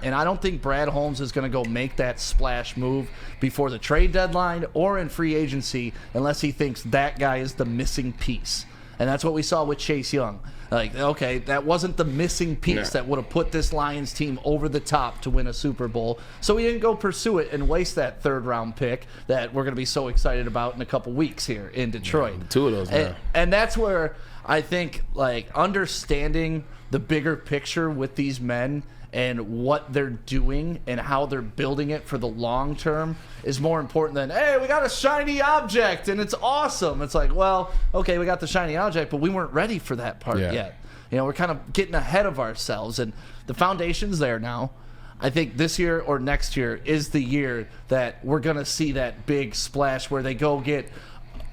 And I don't think Brad Holmes is going to go make that splash move before the trade deadline or in free agency unless he thinks that guy is the missing piece. And that's what we saw with Chase Young. Like, okay, that wasn't the missing piece that would have put this Lions team over the top to win a Super Bowl. So we didn't go pursue it and waste that third-round pick that we're going to be so excited about in a couple weeks here in Detroit. Yeah, 2 of those now. And that's where I think, like, understanding the bigger picture with these men and what they're doing and how they're building it for the long term is more important than, hey, we got a shiny object and it's awesome. It's like, well, okay, we got the shiny object, but we weren't ready for that part yet. You know, we're kind of getting ahead of ourselves, and the foundation's there now. I think this year or next year is the year that we're going to see that big splash where they go get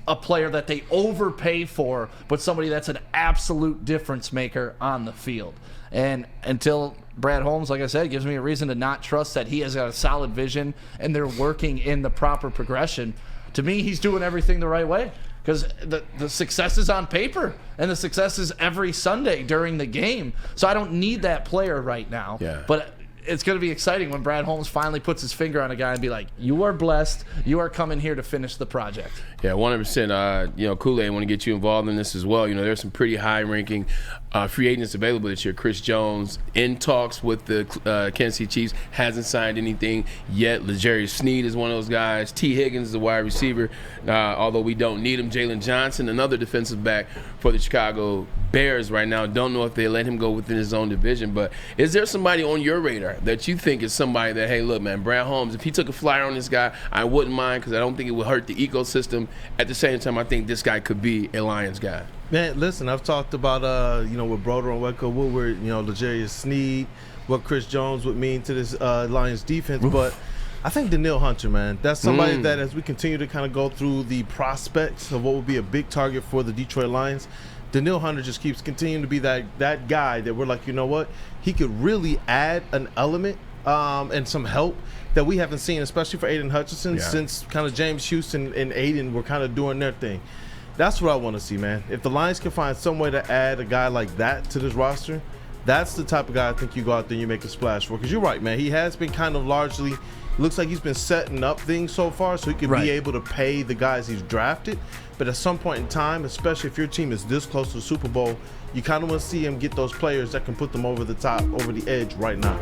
a player that they overpay for, but somebody that's an absolute difference maker on the field. And until Brad Holmes, like I said, gives me a reason to not trust that he has got a solid vision and they're working in the proper progression. To me, he's doing everything the right way because the success is on paper and the success is every Sunday during the game. So I don't need that player right now. Yeah. But it's going to be exciting when Brad Holmes finally puts his finger on a guy and be like, you are blessed. You are coming here to finish the project. Yeah, 100%. You know, Kool-Aid, I want to get you involved in this as well. You know, there's some pretty high-ranking free agents available this year. Chris Jones in talks with the Kansas City Chiefs, hasn't signed anything yet. L'Jarius Sneed is one of those guys. T. Higgins is the wide receiver, although we don't need him. Jalen Johnson, another defensive back for the Chicago Bears right now. Don't know if they let him go within his own division, but is there somebody on your radar that you think is somebody that, hey, look, man, Brad Holmes, if he took a flyer on this guy, I wouldn't mind because I don't think it would hurt the ecosystem. At the same time, I think this guy could be a Lions guy. Man, listen, I've talked about, with Broder and Woodward, L'Jarius Sneed, what Chris Jones would mean to this Lions defense. But I think Danielle Hunter, man, that's somebody that as we continue to kind of go through the prospects of what would be a big target for the Detroit Lions, Danielle Hunter just keeps continuing to be that guy that we're like, you know what, he could really add an element and some help that we haven't seen, especially for Aiden Hutchinson, since kind of James Houston and Aiden were kind of doing their thing. That's what I want to see, man. If the Lions can find some way to add a guy like that to this roster, that's the type of guy I think you go out there and you make a splash for. Because you're right, man. He has been kind of largely, looks like he's been setting up things so far so he can be able to pay the guys he's drafted. But at some point in time, especially if your team is this close to the Super Bowl, you kind of want to see him get those players that can put them over the top, over the edge right now.